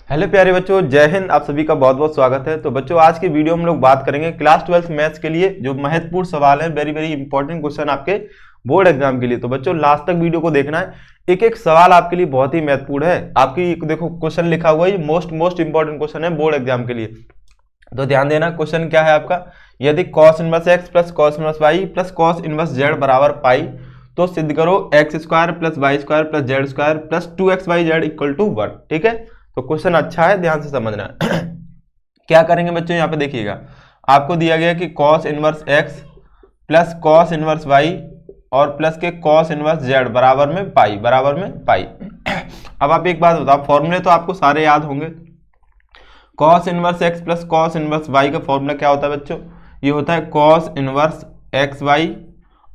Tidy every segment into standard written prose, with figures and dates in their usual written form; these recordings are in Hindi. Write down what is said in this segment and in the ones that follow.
हेलो प्यारे बच्चों, जय हिंद। आप सभी का बहुत बहुत स्वागत है। तो बच्चों, आज की वीडियो में हम लोग बात करेंगे क्लास 12 मैथ्स के लिए जो महत्वपूर्ण सवाल है, वेरी वेरी इंपॉर्टेंट क्वेश्चन आपके बोर्ड एग्जाम के लिए। तो बच्चों, लास्ट तक वीडियो को देखना है, एक एक सवाल आपके लिए बहुत ही महत्वपूर्ण है। आपकी देखो क्वेश्चन लिखा हुआ है, मोस्ट इंपॉर्टेंट क्वेश्चन है बोर्ड एग्जाम के लिए। तो ध्यान देना, क्वेश्चन क्या है आपका, यदि cos inverse x plus cos inverse y plus cos inverse z बराबर पाई तो सिद्ध करो x square plus Y square plus Z square plus 2xyz equal to 1। ठीक है, तो क्वेश्चन अच्छा है, ध्यान से समझना है। क्या करेंगे बच्चों, यहाँ पे देखिएगा, आपको दिया गया कि cos inverse x plus cos inverse y और प्लस के cos इनवर्स z बराबर में पाई। अब आप एक बात बताओ, फॉर्मूले तो आपको सारे याद होंगे। cos inverse x plus cos inverse y का फॉर्मूला क्या होता है बच्चों, ये होता है cos इनवर्स एक्स वाई।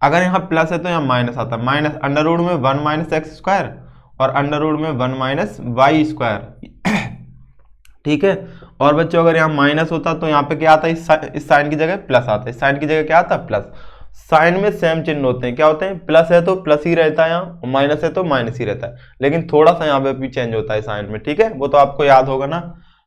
अगर यहाँ प्लस है तो यहाँ माइनस आता है, माइनस अंडर रूट में 1 माइनस एक्स स्क्वायर और अंडर रूट में 1 माइनस वाई स्क्वायर। ठीक है, और बच्चों अगर यहाँ माइनस होता तो यहाँ पे क्या आता है, इस साइन की जगह प्लस आता है, इस साइन की जगह क्या आता है प्लस। साइन में सेम चिन्ह होते हैं, क्या होते हैं, प्लस है तो प्लस ही रहता है यहाँ, माइनस है तो माइनस ही रहता है, लेकिन थोड़ा सा यहाँ पे भी चेंज होता है साइन में। ठीक है, वो तो आपको याद होगा ना,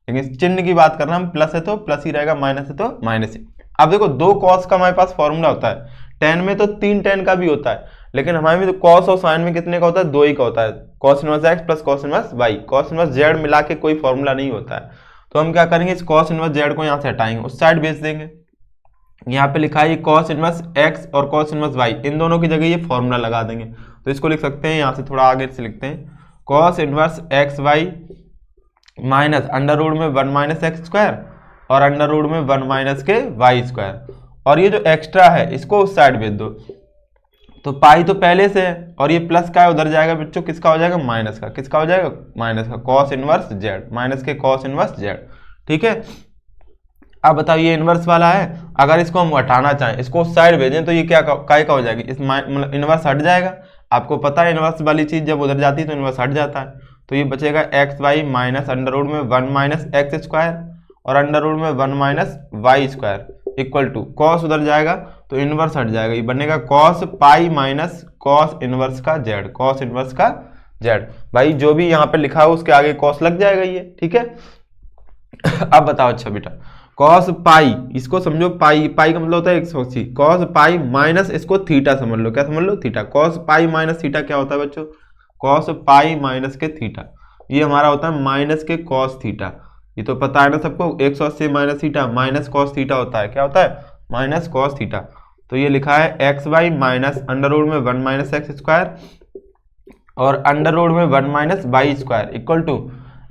लेकिन चिन्ह की बात करना, हम प्लस है तो प्लस ही रहेगा, माइनस है तो माइनस ही। अब देखो, दो कॉस का हमारे पास फॉर्मूला होता है, टेन में तो 3 टेन का भी होता है, लेकिन हमारे में तो कॉस और साइन में कितने का होता है, 2 ही का होता है। Cos inverse x plus cos inverse y, cos inverse z मिला के कोई फॉर्मूला नहीं होता है। तो हम क्या करेंगे, इस कॉस इनवर्स जेड को यहाँ से हटाएंगे, उस साइड भेज देंगे। यहाँ पे लिखा है कॉस इनवर्स एक्स और कॉस इनवर्स वाई, इन दोनों की जगह ये फॉर्मूला लगा देंगे। तो इसको लिख सकते हैं, यहाँ से थोड़ा आगे से लिखते हैं, cos inverse x y minus under root में 1 माइनस एक्स स्क्वायर और अंडर रूट में 1 माइनस के वाई स्क्वायर, और ये जो एक्स्ट्रा है इसको उस साइड भेज दो। तो पाई तो पहले से है, और ये प्लस का है, उधर जाएगा बच्चों, किसका हो जाएगा, माइनस का। किसका हो जाएगा, माइनस का, कॉस इनवर्स जेड, माइनस के कॉस इनवर्स जेड। ठीक है, अब बताओ, ये इनवर्स वाला है, अगर इसको हम हटाना चाहें, इसको उस साइड भेजें, तो ये क्या काय का हो जाएगी, इस मतलब इनवर्स हट जाएगा। आपको पता है इनवर्स वाली चीज जब उधर जाती है तो इनवर्स हट जाता है। तो ये बचेगा x y minus under root में 1 माइनस एक्स स्क्वायर और अंडर रूट में 1 minus y square equal to, cos उधर जाएगा तो इनवर्स हट जाएगा, ये बनेगा cos pi minus cos inverse का जेड, कॉस इनवर्स का जेड। भाई जो भी यहाँ पे लिखा है उसके आगे कॉस लग जाएगा ये। ठीक है, अब बताओ, अच्छा बेटा, कॉस पाई, इसको समझो, पाई पाई का मतलब होता है 180, कॉस पाई माइनस इसको थीटा समझ लो, क्या समझ लो, theta. Cos pi minus theta क्या होता है बच्चों, कॉस पाई माइनस के थीटा, ये हमारा होता है माइनस के कॉस थीटा। ये तो पता है ना सबको, 180 minus theta minus cos theta होता है, क्या होता है, माइनस कॉस थीटा। तो ये लिखा है x y minus under root में 1 माइनस एक्स स्क्वायर और अंडर रूट में 1 minus y square equal to,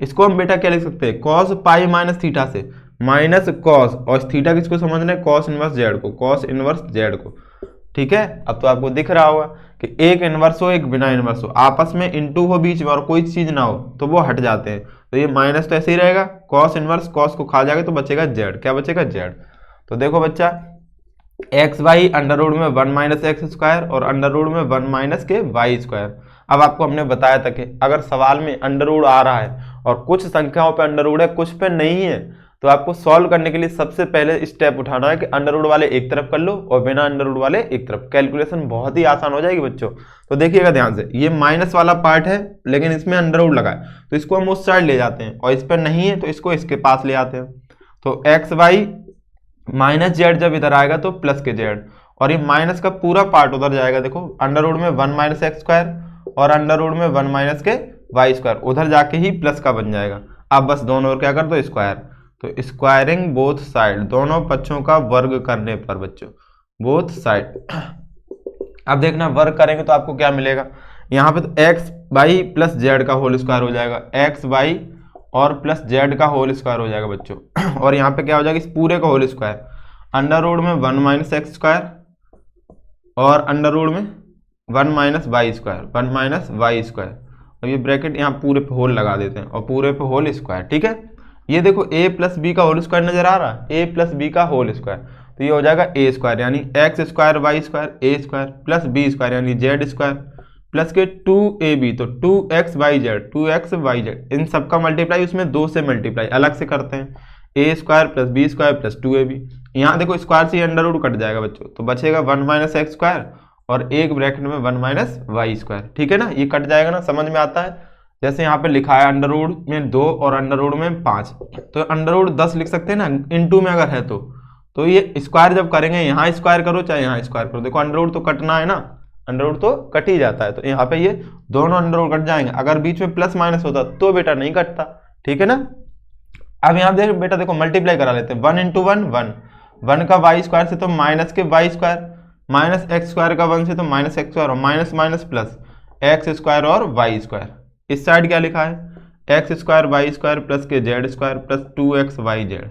इसको हम बेटा क्या लिख सकते हैं, कॉस पाई माइनस थीटा से माइनस कॉस, और थीटा किसको समझना है, कॉस इनवर्स जेड को, कॉस इनवर्स जेड को। ठीक है, अब तो आपको दिख रहा होगा कि एक इनवर्स हो एक बिना इनवर्स हो, आपस में इनटू हो बीच में और कोई चीज ना हो तो वो हट जाते हैं। तो ये माइनस तो ऐसे ही रहेगा, कॉस इनवर्स कॉस को खा जाएगा तो बचेगा जेड, क्या बचेगा, जेड। तो देखो बच्चा, एक्स वाई अंडर रूट में 1 माइनस एक्स स्क्वायर और अंडर रूट में 1 माइनस के वाई स्क्वायर। अब आपको हमने बताया था कि अगर सवाल में अंडर रूट आ रहा है और कुछ संख्याओं पे अंडर रूट है कुछ पे नहीं है, तो आपको सॉल्व करने के लिए सबसे पहले स्टेप उठाना है कि अंडर रूट वाले एक तरफ कर लो और बिना अंडर रूट वाले एक तरफ। कैलकुलेशन बहुत ही आसान हो जाएगी बच्चों। तो देखिएगा ध्यान से, ये माइनस वाला पार्ट है लेकिन इसमें अंडर रूट लगा है, तो इसको हम उस साइड ले जाते हैं, और इस पर नहीं है तो इसको इसके पास ले आते हैं। तो एक्स वाई माइनस जेड जब इधर आएगा तो प्लस के जेड, और ये माइनस का पूरा पार्ट उधर जाएगा। देखो, अंडर रूट में 1 माइनस एक्स स्क्वायर और अंडर रूट में 1 माइनस के वाई स्क्वायर, उधर जाके ही प्लस का बन जाएगा। अब बस दोनों ओर क्या कर दो, स्क्वायर। तो स्क्वायरिंग बोथ साइड, दोनों पक्षों का वर्ग करने पर बच्चों, बोथ साइड। अब देखना, वर्ग करेंगे तो आपको क्या मिलेगा, यहाँ पे तो एक्स वाई प्लस जेड का होल स्क्वायर हो जाएगा, एक्स वाई और प्लस जेड का होल स्क्वायर हो जाएगा बच्चों। और यहाँ पे क्या हो जाएगा, इस पूरे का होल स्क्वायर, अंडर रूट में 1 माइनस एक्स स्क्वायर और अंडर रूट में 1 minus y square, 1 minus y square. और ये ब्रैकेट यहाँ पूरे पे होल लगा देते हैं और पूरे पे होल स्क्वायर। ठीक है, ये देखो a प्लस बी का होल स्क्वायर नजर आ रहा है, a प्लस बी का होल स्क्वायर, तो ये हो जाएगा a स्क्वायर यानी X square Y square a square plus B square यानी जेड स्क्वायर प्लस के 2ab, तो 2xyz, 2xyz, इन सबका मल्टीप्लाई उसमें 2 से मल्टीप्लाई अलग से करते हैं, a square plus B square plus 2ab। यहाँ देखो स्क्वायर से अंडर रूट कट जाएगा बच्चों, तो बचेगा 1 माइनस एक्स स्क्वायर और एक ब्रैकेट में 1 माइनस वाई स्क्वायर। ठीक है ना, ये कट जाएगा ना, समझ में आता है। जैसे यहाँ पे लिखा है अंडर रूट में 2 और अंडर रूट में 5, तो अंडर रूट 10 लिख सकते हैं ना, इनटू में अगर है तो ये स्क्वायर जब करेंगे यहाँ स्क्वायर करो चाहे यहाँ स्क्वायर करो, देखो अंडर रूट तो कटना है ना, अंडर रूट तो कट ही जाता है, तो यहाँ पे ये दोनों अंडर रूट कट जाएंगे। अगर बीच में प्लस माइनस होता तो बेटा नहीं कटता, ठीक है ना। अब यहाँ देख बेटा देखो मल्टीप्लाई करा लेते हैं, 1 इंटू 1 1, 1 का वाई स्क्वायर से तो माइनस के y square, minus x square का 1 से तो माइनस एक्स स्क्वायर, और minus minus plus x square और वाई स्क्वायर। इस साइड क्या लिखा है, x square Y square plus के z square plus 2x y z.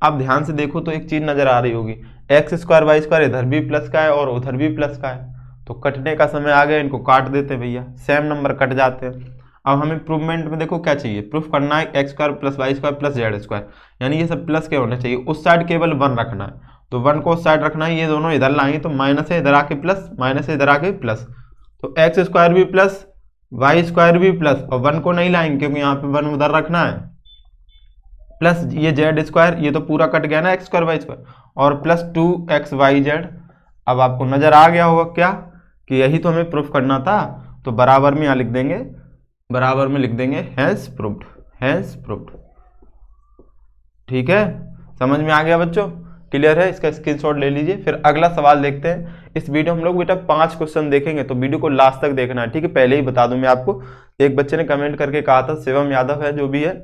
अब ध्यान से देखो तो एक चीज नजर आ रही होगी, एक्स स्क्वायर वाई स्क्वायर इधर भी प्लस का है और उधर भी प्लस का है, तो कटने का समय आ गया, इनको काट देते भैया, सेम नंबर कट जाते हैं। अब हमें प्रूवमेंट में देखो क्या चाहिए, प्रूफ करना है x square plus Y square plus Z square, यानी ये सब प्लस के होने चाहिए, उस साइड केवल 1 रखना है, तो 1 को उस साइड रखना है, ये दोनों इधर लाएंगे तो माइनस है इधर आके प्लस, माइनस है इधर आके प्लस, तो एक्स स्क्वायर भी प्लस वाई स्क्वायर भी प्लस, और 1 को नहीं लाएंगे क्योंकि यहाँ पे 1 उधर रखना है, प्लस ये जेड स्क्वायर, ये तो पूरा कट गया ना एक्स स्क्वायर वाई स्क्वायर, और प्लस 2x वाई जेड। अब आपको नजर आ गया होगा क्या कि यही तो हमें प्रूफ करना था, तो बराबर में यहाँ लिख देंगे, बराबर में लिख देंगे हैज प्रूव्ड, हैज प्रूव्ड, ठीक है। समझ में आ गया बच्चों, क्लियर है, इसका स्क्रीनशॉट ले लीजिए। फिर अगला सवाल देखते हैं। इस वीडियो हम लोग बेटा 5 क्वेश्चन देखेंगे, तो वीडियो को लास्ट तक देखना है, ठीक है। पहले ही बता दूं मैं आपको, एक बच्चे ने कमेंट करके कहा था, शिवम यादव है जो भी है,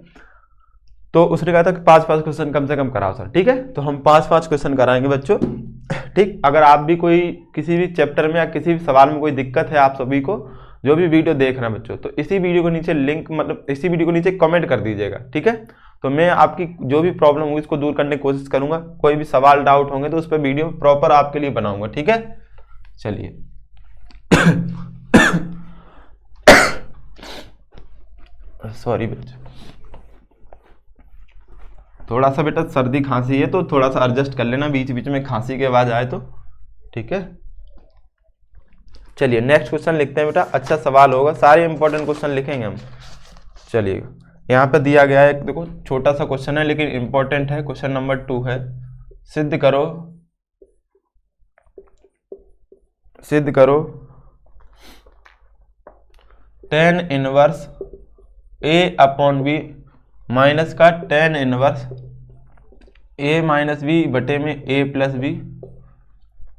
तो उसने कहा था कि 5-5 क्वेश्चन कम से कम कराओ सर, ठीक है। तो हम 5-5 क्वेश्चन कराएंगे बच्चों, ठीक। अगर आप भी कोई किसी भी चैप्टर में या किसी भी सवाल में कोई दिक्कत है, आप सभी को जो भी वीडियो देख रहे हैं बच्चों, तो इसी वीडियो को नीचे लिंक, मतलब इसी वीडियो को नीचे कमेंट कर दीजिएगा, ठीक है। तो मैं आपकी जो भी प्रॉब्लम होगी इसको दूर करने की कोशिश करूंगा, कोई भी सवाल डाउट होंगे तो उस पर वीडियो प्रॉपर आपके लिए बनाऊंगा, ठीक है। चलिए सॉरी बच्चों, थोड़ा सा बेटा सर्दी खांसी है तो थोड़ा सा एडजस्ट कर लेना, बीच बीच में खांसी की आवाज आए तो, ठीक है। चलिए नेक्स्ट क्वेश्चन लिखते हैं बेटा, अच्छा सवाल होगा, सारे इंपॉर्टेंट क्वेश्चन लिखेंगे हम। चलिए यहाँ पे दिया गया है, देखो छोटा सा क्वेश्चन है लेकिन इंपॉर्टेंट है, क्वेश्चन नंबर 2 है, सिद्ध करो, सिद्ध करो tan inverse a upon B minus का tan inverse a minus B बटे में a प्लस बी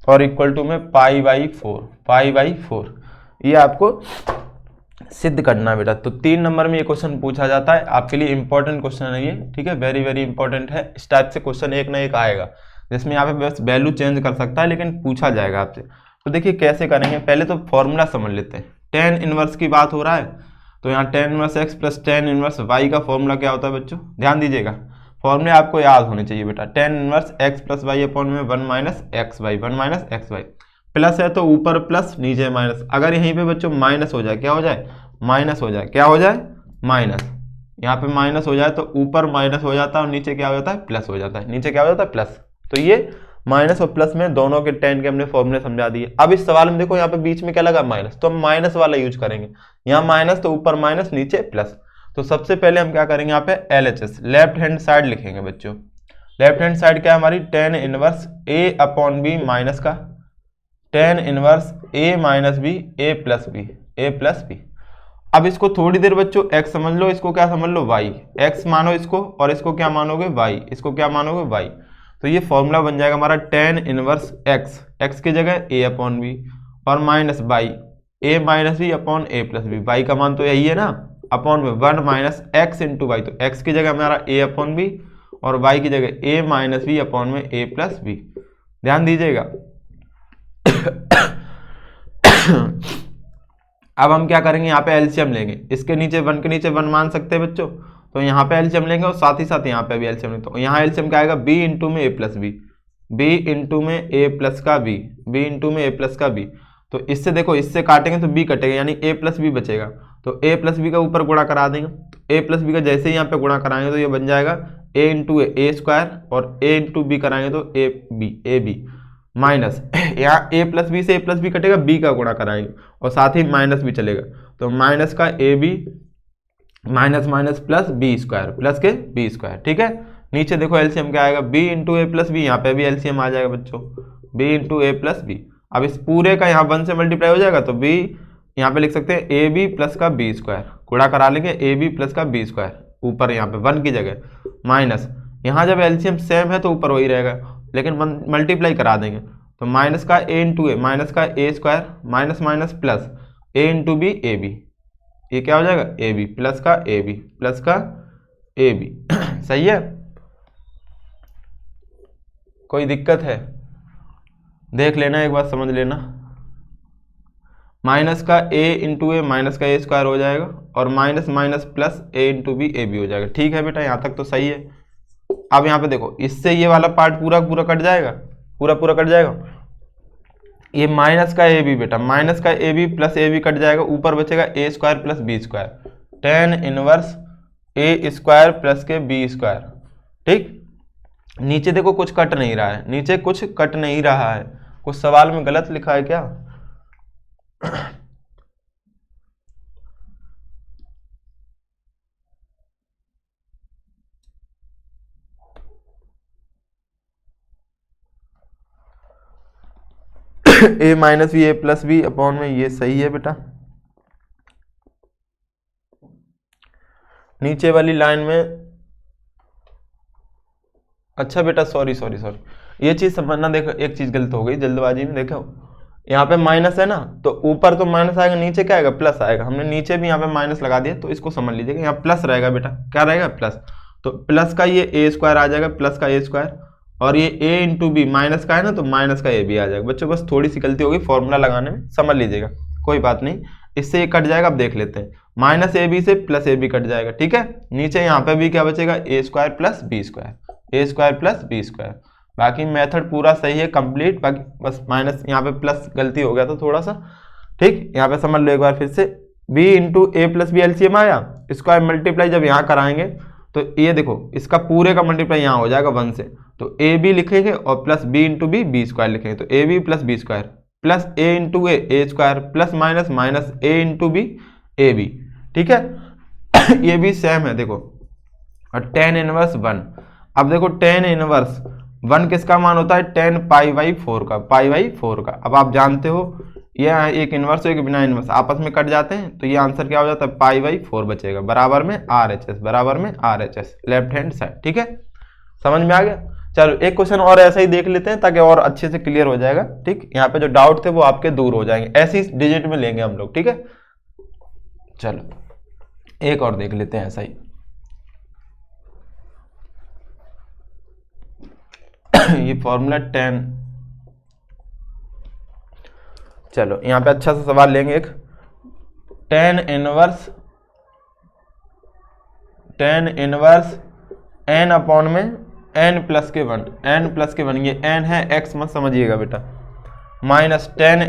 और इक्वल टू में पाई बाई 4, ये आपको सिद्ध करना बेटा। तो 3 नंबर में ये क्वेश्चन पूछा जाता है, आपके लिए इंपॉर्टेंट क्वेश्चन है ये, ठीक है, वेरी वेरी इंपॉर्टेंट है। इस टाइप से क्वेश्चन एक ना एक आएगा, जिसमें यहाँ पे बस वैल्यू चेंज कर सकता है लेकिन पूछा जाएगा आपसे। तो देखिए कैसे करेंगे, पहले तो फॉर्मूला समझ लेते हैं। tan इनवर्स की बात हो रहा है, तो यहाँ tan inverse x plus tan inverse y का फॉर्मूला क्या होता है बच्चों, ध्यान दीजिएगा, फॉर्मूले आपको याद होने चाहिए बेटा। tan inverse x plus Y upon में 1 माइनस एक्स वाई, प्लस है तो ऊपर प्लस नीचे माइनस, अगर यहीं पे बच्चों माइनस हो जाए, क्या हो जाए, माइनस हो जाए, क्या हो जाए, माइनस, यहाँ पे माइनस हो जाए तो ऊपर माइनस हो जाता है और नीचे क्या हो जाता है, प्लस हो जाता है, नीचे क्या हो जाता है, प्लस। तो ये माइनस और प्लस में दोनों के tan के हमने फॉर्मूले समझा दिए। अब इस सवाल में देखो यहाँ पे बीच में क्या लगा, माइनस, तो हम माइनस वाला यूज करेंगे, यहाँ माइनस तो ऊपर माइनस नीचे प्लस। तो सबसे पहले हम क्या करेंगे, यहाँ पे LHS लेफ्ट हैंड साइड लिखेंगे बच्चों। लेफ्ट हैंड साइड क्या है हमारी, tan inverse a upon B minus का tan inverse a minus B a plus B. अब इसको थोड़ी देर बच्चों x समझ लो, इसको क्या समझ लो, y, x मानो इसको और इसको क्या मानोगे, y, इसको क्या मानोगे, y। तो ये फॉर्मूला बन जाएगा हमारा tan इनवर्स x की जगह a अपॉन बी और minus y, a minus B upon a plus B, y का मान तो यही है ना, अपॉन में 1 माइनस x इंटू वाई, तो x की जगह हमारा a अपॉन बी और y की जगह a माइनस बी अपॉन में a प्लस बी। ध्यान दीजिएगा। अब हम क्या करेंगे, यहाँ पे एलसीएम लेंगे, इसके नीचे 1 के नीचे 1 मान सकते हैं बच्चों, तो यहाँ पे एलसीएम लेंगे और साथ ही साथ यहाँ पे भी एलसीएम लेंगे। तो यहाँ एलसीएम क्या आएगा, b इंटू में a plus B, b into में a प्लस का b, b इंटू में a प्लस का b। तो इससे देखो, इससे काटेंगे तो b कटेगा, यानी a प्लस बी बचेगा, तो a प्लस बी का ऊपर गुणा करा देंगे। तो a प्लस बी का जैसे ही यहाँ पे गुणा कराएंगे तो ये बन जाएगा a इंटू ए स्क्वायर और a इंटू बी कराएंगे तो ए बी माइनस, यहाँ a प्लस बी से a प्लस बी कटेगा, b का गुणा कराएंगे और साथ ही माइनस भी चलेगा, तो माइनस का A B minus minus plus B square plus के बी स्क्वायर, ठीक है। नीचे देखो एलसीएम क्या आएगा, b into A plus B, यहाँ पे भी एलसीएम आ जाएगा बच्चों, b into A plus B. अब इस पूरे का यहाँ 1 से मल्टीप्लाई हो जाएगा तो b यहाँ पे लिख सकते हैं ए बी प्लस का बी स्क्वायर, गुणा करा लेंगे ए बी प्लस का बी स्क्वायर, ऊपर यहाँ पे 1 की जगह माइनस, यहाँ जब एलसीएम सेम है तो ऊपर वही रहेगा, लेकिन मल्टीप्लाई करा देंगे तो माइनस का ए इंटू ए, माइनस का A square minus minus plus A into B A B, ये क्या हो जाएगा ए बी प्लस का ए बी प्लस का ए बी। सही है, कोई दिक्कत है देख लेना एक बार, समझ लेना। माइनस का ए इंटू ए माइनस का ए स्क्वायर हो जाएगा और minus minus plus A into B A B हो जाएगा। ठीक है बेटा, यहाँ तक तो सही है। अब यहाँ पे देखो, इससे ये वाला पार्ट पूरा पूरा कट जाएगा, पूरा पूरा कट जाएगा। ये माइनस का ए बी बेटा, माइनस का A B plus A B cut जाएगा, ऊपर बचेगा A square plus B square, tan inverse A square plus के बी स्क्वायर। ठीक, नीचे देखो कुछ कट नहीं रहा है, नीचे कुछ कट नहीं रहा है, कुछ सवाल में गलत लिखा है क्या? ए माइनस बी ए प्लस बी अपॉन में, ये सही है बेटा। नीचे वाली लाइन में, अच्छा बेटा सॉरी सॉरी सॉरी, ये चीज समझना, देखो एक चीज गलत हो गई जल्दबाजी में। देखो यहाँ पे माइनस है ना, तो ऊपर तो माइनस आएगा, नीचे क्या आएगा प्लस आएगा। हमने नीचे भी यहाँ पे माइनस लगा दिया, तो इसको समझ लीजिएगा यहाँ प्लस रहेगा बेटा, क्या रहेगा प्लस। तो प्लस का ये ए स्क्वायर आ जाएगा, प्लस का ए स्क्वायर, और ये ए इंटू बी माइनस का है ना, तो माइनस का ए बी आ जाएगा। बच्चों बस थोड़ी सी गलती होगी फॉर्मूला लगाने में, समझ लीजिएगा, कोई बात नहीं। इससे ये कट जाएगा, अब देख लेते हैं। माइनस ए बी से प्लस ए बी कट जाएगा, ठीक है। नीचे यहाँ पे भी क्या बचेगा, A square plus B square, A square plus B square. बाकी मेथड पूरा सही है, कंप्लीट। बाकी बस माइनस यहाँ पे प्लस गलती हो गया था थोड़ा सा, ठीक। यहाँ पे समझ लो एक बार फिर से, b into A plus B LCM आया, इसका मल्टीप्लाई जब यहाँ कराएंगे तो ये देखो इसका पूरे का मल्टीप्लाई यहाँ हो जाएगा 1 से, तो ए बी लिखेंगे और plus B into B square लिखेंगे, तो A B plus B square plus A into A square plus minus minus A into B A B, ठीक है। ये भी सेम है देखो, और टेन इनवर्स 1। अब देखो टेन इनवर्स 1 किसका मान होता है, टेन पाई बाई 4 का, पाई बाई 4 का। अब आप जानते हो ये एक इनवर्स एक बिना इनवर्स आपस में कट जाते हैं, तो ये आंसर क्या हो जाता है, पाई बाई 4 बचेगा, बराबर में RHS, बराबर में RHS लेफ्ट हैंड साइड, ठीक है। समझ में आ गया। चलो एक क्वेश्चन और ऐसा ही देख लेते हैं ताकि और अच्छे से क्लियर हो जाएगा, ठीक। यहाँ पे जो डाउट थे वो आपके दूर हो जाएंगे, ऐसी डिजिट में लेंगे हम लोग, ठीक है। चलो एक और देख लेते हैं ऐसा ही। ये फॉर्मूला 10, चलो यहाँ पे अच्छा सा सवाल लेंगे एक, टेन इनवर्स n अपॉन में n प्लस के 1, n प्लस के 1, ये n है, x मत समझिएगा बेटा, minus tan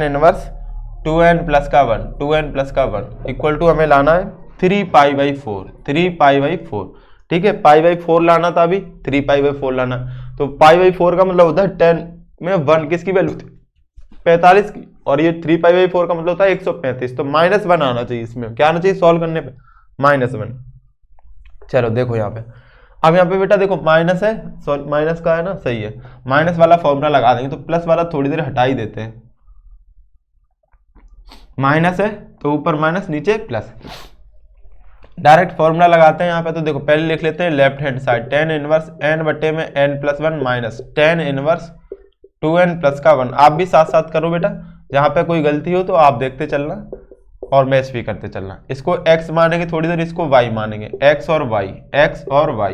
inverse 2n plus का 1, 2n प्लस का 1 इक्वल टू हमें लाना है 3 पाई बाई 4, 3 पाई बाई 4, ठीक है। पाई बाई 4 लाना था, अभी 3 पाई बाई 4 लाना, तो पाई बाई 4 का मतलब होता है 10 में 1 किसकी वैल्यू थी, 45 की, और ये 3 पाई बाई 4 का मतलब होता है 135, तो -1 आना चाहिए इसमें, क्या आना चाहिए सॉल्व करने पे, -1। चलो देखो यहाँ पे, अब यहाँ पे बेटा देखो माइनस है, सॉरी माइनस का है ना, सही है, माइनस वाला फॉर्मूला लगा देंगे, तो प्लस वाला थोड़ी देर हटा ही देते हैं। माइनस है तो ऊपर माइनस नीचे प्लस, डायरेक्ट फॉर्मूला लगाते हैं यहाँ पे। तो देखो पहले लिख लेते हैं left hand side, tan inverse n बटे में n plus 1 minus tan inverse 2n plus का 1। आप भी साथ साथ करो बेटा, जहाँ पे कोई गलती हो तो आप देखते चलना और मैच भी करते चलना। इसको x मानेंगे थोड़ी देर, इसको y मानेंगे, x और y,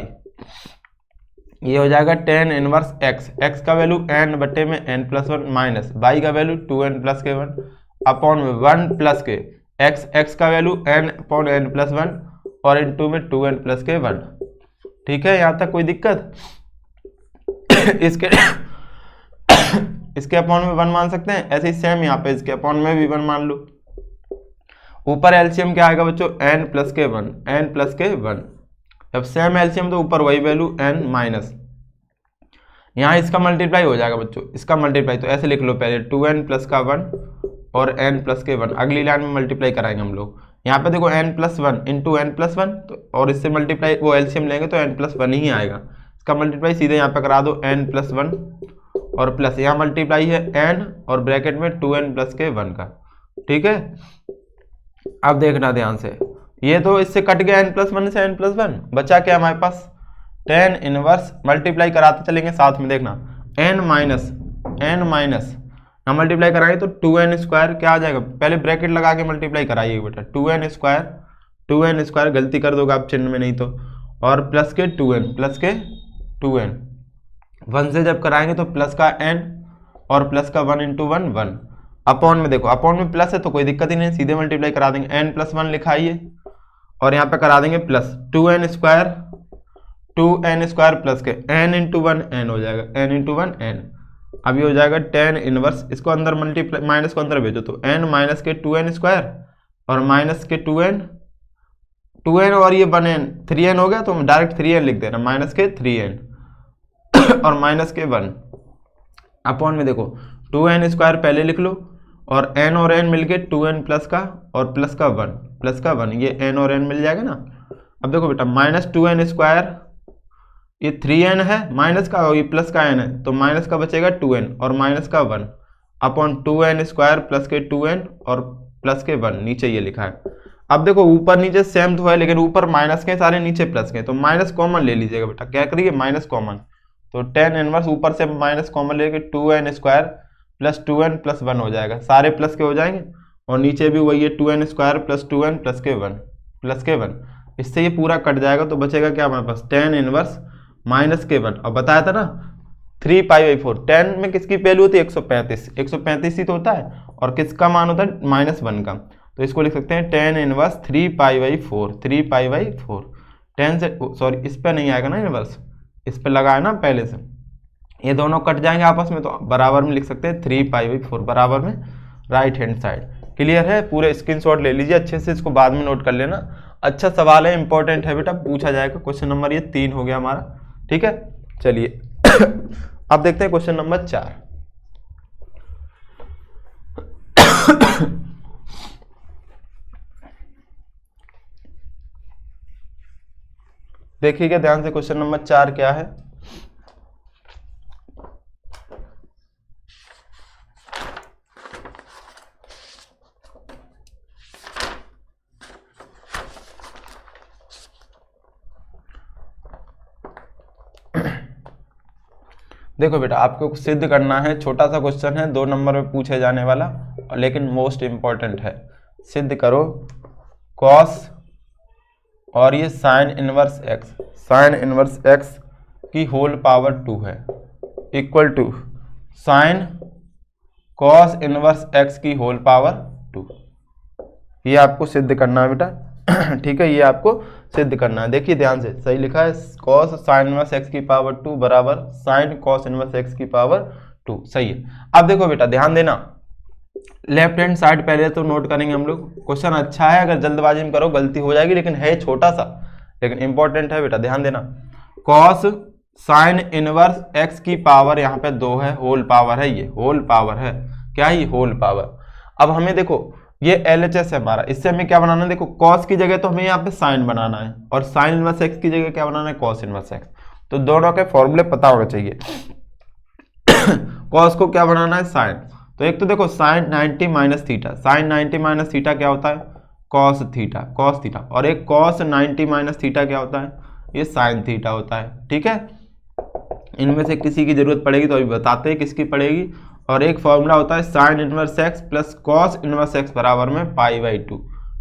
ये हो जाएगा टेन इनवर्स x का वैल्यू n बटे में n प्लस 1 माइनस y का वैल्यू 2n प्लस के 1 अपॉन में 1 प्लस के x का value n upon n plus 1 और इनटू में 2n प्लस के 1, ठीक है। यहाँ तक कोई दिक्कत? इसके अपॉन में 1 मान सकते हैं, ऐसे ही सेम यहाँ पे इसके अपॉन में भी 1 मान लो। ऊपर एलसीएम क्या आएगा बच्चों, n प्लस के 1, n प्लस के 1। जब सेम एलसीएम तो ऊपर वही वैल्यू n माइनस, यहाँ इसका मल्टीप्लाई हो जाएगा बच्चों, इसका मल्टीप्लाई, तो ऐसे लिख लो पहले 2n प्लस का 1 और n प्लस के 1, अगली लाइन में मल्टीप्लाई कराएंगे हम लोग। यहाँ पे देखो n plus 1 into n plus 1, तो और इससे मल्टीप्लाई वो एलसीएम लेंगे तो n प्लस 1 ही आएगा, इसका मल्टीप्लाई सीधे यहाँ पे करा दो, n प्लस 1 और प्लस यहाँ मल्टीप्लाई है n और ब्रैकेट में 2n प्लस के 1 का, ठीक है। अब देखना ध्यान से, ये तो इससे कट गया n+1 से n+1, बचा क्या हमारे पास tan इनवर्स, मल्टीप्लाई कराते चलेंगे साथ में, देखना n माइनस ना मल्टीप्लाई कराएंगे तो 2n स्क्वायर क्या आ जाएगा, पहले ब्रैकेट लगा के मल्टीप्लाई कराइए बेटा, 2n स्क्वायर गलती कर दोगे आप चिन्ह में नहीं तो, और प्लस के 2n 1 से जब कराएंगे तो प्लस का n और प्लस का 1 × 1 1, अपॉन में देखो, अपॉन में प्लस है तो कोई दिक्कत ही नहीं, सीधे मल्टीप्लाई करा देंगे, n+1 लिखाइए और यहाँ पे करा देंगे प्लस 2n स्क्वायर प्लस के n × 1 n हो जाएगा, n × 1 n, अभी हो जाएगा tan इनवर्स, इसको अंदर मल्टीप्लाई, माइनस को अंदर भेजो तो n माइनस के 2n स्क्वायर और माइनस के 2n और ये 1n 3n हो गया तो डायरेक्ट 3n लिख देना, माइनस के 3n और माइनस के 1, अपॉन में देखो 2n स्क्वायर पहले लिख लो और n और n मिलके 2n प्लस का और प्लस का 1 ये n और n मिल जाएगा ना। अब देखो बेटा माइनस 2n स्क्वायर, ये 3n है माइनस का और ये प्लस का n है तो माइनस का बचेगा 2n और माइनस का 1 अपॉन 2n स्क्वायर प्लस के 2n और प्लस के 1, नीचे ये लिखा है। अब देखो ऊपर नीचे सेम तो है लेकिन ऊपर माइनस के सारे नीचे प्लस के, तो माइनस कॉमन ले लीजिएगा बेटा, क्या करिए माइनस कॉमन, तो tan इनवर्स ऊपर से माइनस कॉमन लेके 2n square plus 2n plus 1 हो जाएगा, सारे प्लस के हो जाएंगे और नीचे भी वही है 2n square plus 2n plus के 1, इससे ये पूरा कट जाएगा तो बचेगा क्या हमारे पास tan इनवर्स माइनस के 1, और बताया था ना 3π/4, tan में किसकी वैल्यू होती है 135 ही तो होता है और किसका मान होता है -1 का, तो इसको लिख सकते हैं tan इनवर्स 3π/4 tan से सॉरी इस पे नहीं आएगा ना इनवर्स, इस पे लगा है ना पहले से, ये दोनों कट जाएंगे आपस में तो बराबर में लिख सकते हैं 3π/4 बराबर में राइट हैंड साइड। क्लियर है, पूरे स्क्रीनशॉट ले लीजिए अच्छे से, इसको बाद में नोट कर लेना, अच्छा सवाल है, इंपॉर्टेंट है बेटा, पूछा जाएगा। क्वेश्चन नंबर ये 3 हो गया हमारा, ठीक है। चलिए अब देखते हैं क्वेश्चन नंबर 4। देखिएगा ध्यान से, क्वेश्चन नंबर 4 क्या है। देखो बेटा आपको सिद्ध करना है, छोटा सा क्वेश्चन है, 2 नंबर में पूछे जाने वाला, लेकिन मोस्ट इंपॉर्टेंट है। सिद्ध करो कॉस और ये साइन इनवर्स x की होल पावर 2 है equal to sine cos inverse x की होल पावर 2, ये आपको सिद्ध करना है बेटा ठीक है, ये आपको सिद्ध करना है। देखिए ध्यान से, सही लिखा है cos साइन इनवर्स x की पावर 2 बराबर साइन कॉस इनवर्स x की पावर 2, सही है। अब देखो बेटा ध्यान देना, लेफ्ट हैंड साइड पहले तो नोट करेंगे हम लोग, क्वेश्चन अच्छा है, अगर जल्दबाजी में करो गलती हो जाएगी, लेकिन है छोटा सा लेकिन इंपॉर्टेंट है बेटा, ध्यान देना। cos साइन इनवर्स x की पावर यहाँ पे 2 है, होल पावर है, ये होल पावर है, क्या है ये होल पावर। अब हमें देखो ये LHS है हमारा, इससे हमें क्या बनाना है, देखो cos की जगह तो हमें यहाँ पे साइन बनाना है और साइन इनवर्स x की जगह क्या बनाना है cos इनवर्स x, तो दोनों के फॉर्मूले पता होना चाहिए। cos को क्या बनाना है साइन, तो एक तो देखो sine 90 minus theta, sine 90 minus theta क्या होता है cos थीटा, और एक cos 90 माइनस थीटा क्या होता है, ये साइन थीटा होता है, ठीक है। इनमें से किसी की जरूरत पड़ेगी तो अभी बताते हैं किसकी पड़ेगी। और एक फॉर्मूला होता है sign inverse x plus cos inverse x बराबर में π/2,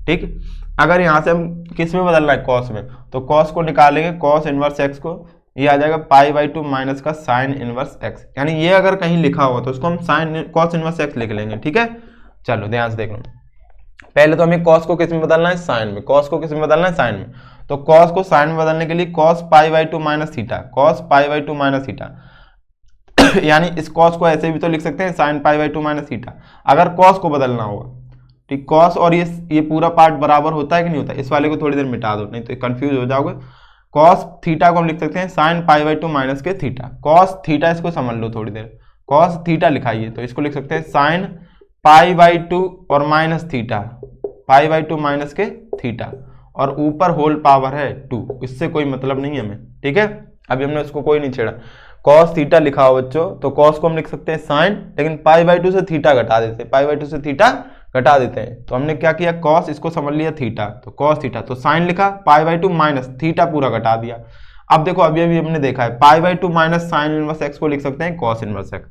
ठीक। अगर यहाँ से हम किस में बदलना है कॉस में, तो कॉस को निकालेंगे कॉस इनवर्स x को, ये आ जाएगा π/2 माइनस का साइन इनवर्स x, यानी ये अगर कहीं लिखा हो तो उसको हम साइन कॉस इनवर्स x लिख लेंगे, ठीक है। चलो ध्यान से देख लो, पहले तो हमें कॉस को किस में बदलना है साइन में, कॉस को किस में बदलना है साइन में, तो कॉस को साइन में बदलने के लिए cos π/2 minus theta, cos π/2 minus theta यानी इस कॉस को ऐसे भी तो लिख सकते हैं साइन π/2 माइनस थीटा, अगर कॉस को बदलना होगा, ठीक। कॉस और ये पूरा पार्ट बराबर होता है कि नहीं होता, इस वाले को थोड़ी देर मिटा दो नहीं तो कंफ्यूज हो जाओगे। कॉस थीटा को हम लिख सकते हैं साइन π/2 माइनस के थीटा, कॉस थीटा इसको समझ लो थोड़ी देर, कॉस थीटा लिखाइए तो इसको लिख सकते हैं साइन π/2 और माइनस थीटा, π/2 माइनस के थीटा, और ऊपर होल पावर है 2, इससे कोई मतलब नहीं है हमें, ठीक है। अभी हमने उसको कोई नहीं छेड़ा, कॉस थीटा लिखा हो बच्चों, तो कॉस को हम लिख सकते हैं साइन, लेकिन π/2 से थीटा घटा देते, π/2 से थीटा घटा देते हैं। तो हमने क्या किया, कॉस इसको समझ लिया थीटा, तो कॉस थीटा, तो साइन लिखा, π/2 माइनस थीटा पूरा घटा दिया। अब देखो अभी अभी हमने देखा है π/2 माइनस साइन इनवर्स एक्स को लिख सकते हैं कॉस इनवर्स एक्स,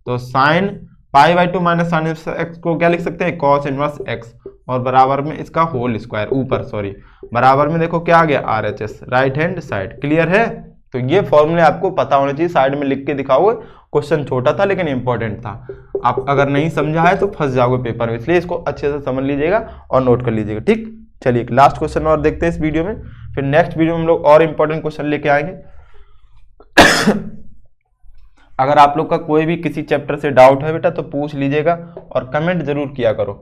तो sine π/2 minus sine inverse x को क्या लिख सकते हैं, कॉस इनवर्स एक्स, और बराबर में इसका होल स्क्वायर ऊपर, सॉरी बराबर में देखो क्या आ गया, RHS, right hand side. Clear है? तो ये फॉर्मूले आपको पता होने चाहिए, साइड में लिख के दिखाओगे। क्वेश्चन छोटा था लेकिन इंपॉर्टेंट था, आप अगर नहीं समझा है तो फंस जाओगे पेपर में, इसलिए इसको अच्छे से समझ लीजिएगा और नोट कर लीजिएगा। ठीक, चलिए लास्ट क्वेश्चन और देखते हैं इस वीडियो में, फिर नेक्स्ट वीडियो में हम लोग और इंपॉर्टेंट क्वेश्चन लेके आएंगे। अगर आप लोग का कोई भी किसी चैप्टर से डाउट है बेटा तो पूछ लीजिएगा और कमेंट जरूर किया करो,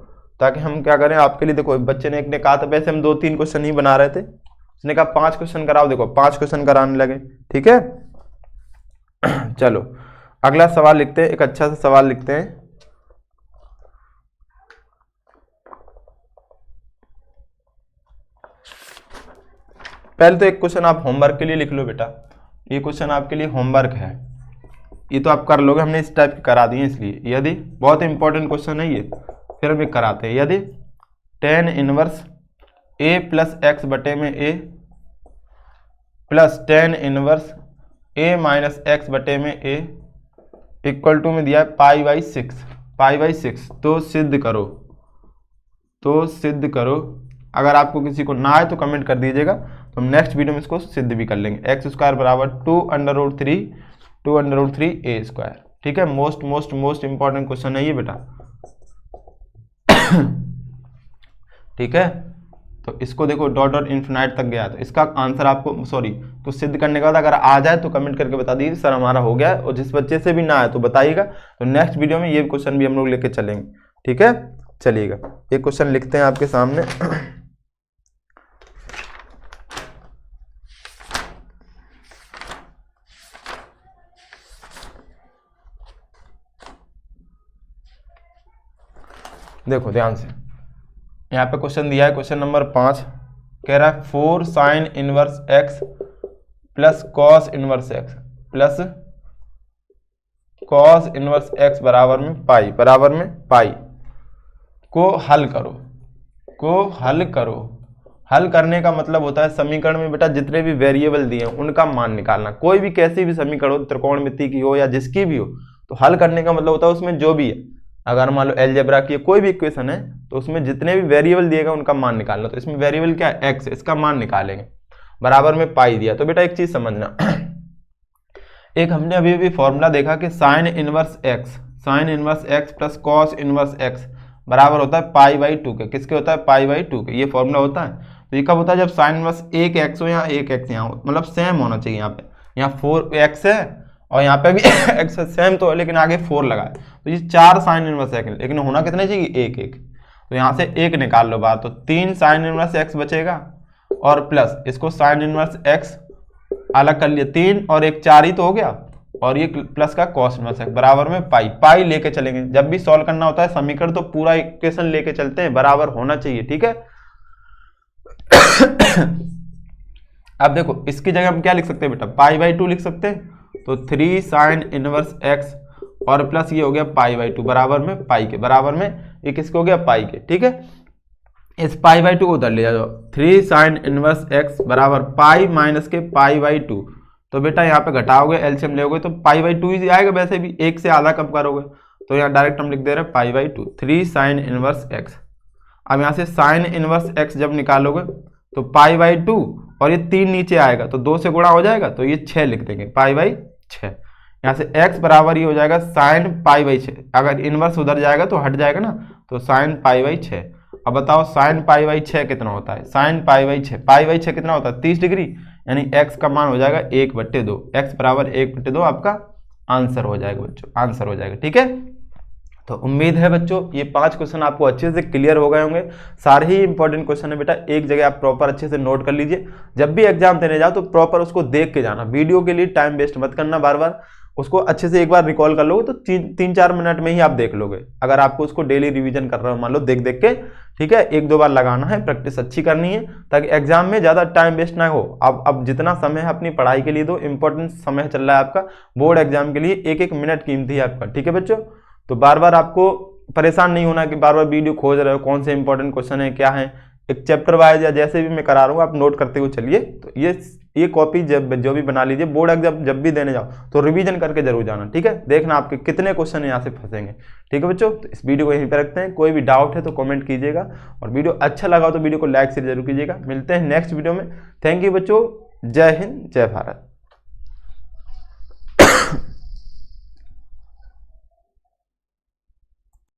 ताकि हम क्या करें आपके लिए। देखो बच्चे ने एक ने कहा था, वैसे हम 2-3 क्वेश्चन ही बना रहे थे, उसने कहा 5 क्वेश्चन कराओ, देखो 5 क्वेश्चन कराने लगे। ठीक है, चलो अगला सवाल लिखते हैं, एक अच्छा सा सवाल लिखते हैं। पहले तो एक क्वेश्चन आप होमवर्क के लिए लिख लो बेटा, ये क्वेश्चन आपके लिए होमवर्क है, ये तो आप कर लोगे, हमने इस टाइप की करा दिए इसलिए। यदि बहुत इंपॉर्टेंट क्वेश्चन है ये, फिर हम कराते हैं। यदि tan inverse a plus x बटे में a plus tan inverse a minus x बटे में a इक्वल टू में दिया है π/6, तो सिद्ध करो, तो सिद्ध करो। अगर आपको किसी को ना आए तो कमेंट कर दीजिएगा, तो हम नेक्स्ट वीडियो में इसको सिद्ध भी कर लेंगे। x² बराबर 2√3a²। ठीक है, मोस्ट इंपॉर्टेंट क्वेश्चन है ये बेटा। ठीक है, तो इसको देखो डॉट इन्फिनाइट तक गया, तो इसका आंसर आपको सॉरी, तो सिद्ध करने के बाद अगर आ जाए तो कमेंट करके बता दीजिए सर हमारा हो गया है, और जिस बच्चे से भी ना आए तो बताइएगा, तो नेक्स्ट वीडियो में ये क्वेश्चन भी हम लोग लेके चलेंगे। ठीक है, चलिएगा एक क्वेश्चन लिखते हैं आपके सामने। देखो ध्यान से, यहाँ पे क्वेश्चन दिया है, क्वेश्चन नंबर 5 कह रहा है 4 sign inverse x plus cos inverse x plus cos inverse x बराबर में पाई को हल करो। हल करने का मतलब होता है समीकरण में बेटा जितने भी वेरिएबल दिए हैं उनका मान निकालना। कोई भी कैसी भी समीकरण हो, त्रिकोणमिति की हो या जिसकी भी हो, तो हल करने का मतलब होता है उसमें जो भी है, अगर मान लो अलजेब्रा की कोई भी इक्वेशन है तो उसमें जितने भी वेरिएबल दिएगा उनका मान निकालना। तो इसमें वेरिएबल क्या है, एक्स, इसका मान निकालेंगे, बराबर में पाई दिया। तो बेटा एक चीज समझना, एक हमने अभी भी फॉर्मूला देखा कि sign inverse x plus cos inverse x बराबर होता है π/2 के। किसके होता है, π/2 के। ये फॉर्मूला होता है, तो ये कब होता है, जब साइन इनवर्स एक एक्स हो या एक एक्स यहाँ हो, मतलब सेम होना चाहिए। यहाँ पे यहाँ 4x है और यहाँ पे भी x सेम तो है, लेकिन आगे 4 लगा है, तो ये 4 साइन इनवर्स एक्स, लेकिन होना कितने चाहिए, एक। तो यहाँ से एक निकाल लो बाहर, तो 3 साइन इनवर्स एक्स बचेगा, और प्लस इसको साइन इनवर्स एक्स अलग कर लिया, 3 और 1 4 ही तो हो गया, और ये प्लस का कॉस इनवर्स एक्स बराबर में पाई लेके चलेंगे। जब भी सॉल्व करना होता है समीकरण तो पूरा इक्वेशन लेके चलते हैं, बराबर होना चाहिए। ठीक है, अब देखो इसकी जगह हम क्या लिख सकते हैं बेटा, π/2 लिख सकते हैं, तो 3 साइन इनवर्स एक्स और प्लस ये हो गया π/2 बराबर में पाई के, बराबर में ये किसके हो गया, पाई के। ठीक है, इस π/2 को उधर ले जाओ, 3 साइन इनवर्स एक्स बराबर पाई माइनस के π/2, तो बेटा यहाँ पे घटाओगे, एलसीएम लोगे तो π/2 ही आएगा, वैसे भी एक से आधा कम करोगे, तो यहाँ डायरेक्ट हम लिख दे रहे हैं π/2, 3 साइन इनवर्स एक्स। अब यहाँ से साइन इनवर्स एक्स जब निकालोगे तो π/2 और ये 3 नीचे आएगा तो 2 से गुणा हो जाएगा, तो ये 6 लिख देंगे, π/6। यहाँ से x बराबर ही हो जाएगा साइन π/6, अगर इनवर्स उधर जाएगा तो हट जाएगा ना, तो साइन π/6। अब बताओ साइन π/6 कितना होता है, साइन π/6 कितना होता है, 30 डिग्री, यानी x का मान हो जाएगा 1/2, x बराबर 1/2 आपका आंसर हो जाएगा बच्चों, आंसर हो जाएगा। ठीक है, तो उम्मीद है बच्चों ये 5 क्वेश्चन आपको अच्छे से क्लियर हो गए होंगे। सारे ही इंपॉर्टेंट क्वेश्चन है बेटा, एक जगह आप प्रॉपर अच्छे से नोट कर लीजिए। जब भी एग्जाम देने जाओ तो प्रॉपर उसको देख के जाना, वीडियो के लिए टाइम वेस्ट मत करना, बार बार उसको अच्छे से एक बार रिकॉल कर लोगे तो 3-4 मिनट में ही आप देख लोगे। अगर आपको उसको डेली रिवीजन कर रहे हो, मान लो देख देख के, ठीक है, 1-2 बार लगाना है, प्रैक्टिस अच्छी करनी है, ताकि एग्जाम में ज़्यादा टाइम वेस्ट ना हो। अब जितना समय है अपनी पढ़ाई के लिए दो, इंपॉर्टेंट समय चल रहा है आपका बोर्ड एग्जाम के लिए, 1-1 मिनट कीमती है आपका। ठीक है बच्चों, तो बार बार आपको परेशान नहीं होना कि बार बार वीडियो खोज रहे हो कौन से इंपॉर्टेंट क्वेश्चन है क्या है। एक चैप्टर वाइज या जैसे भी मैं करा रहा हूँ आप नोट करते हुए चलिए। तो ये कॉपी जब जो भी बना लीजिए, बोर्ड एग्जाम जब भी देने जाओ तो रिवीजन करके जरूर जाना, ठीक है। देखना आपके कितने क्वेश्चन यहाँ से फंसेंगे, ठीक है बच्चों। तो इस वीडियो को यहीं पे रखते हैं, कोई भी डाउट है तो कमेंट कीजिएगा, और वीडियो अच्छा लगा तो वीडियो को लाइक शेयर जरूर कीजिएगा। मिलते हैं नेक्स्ट वीडियो में। थैंक यू बच्चों, जय हिंद जय भारत।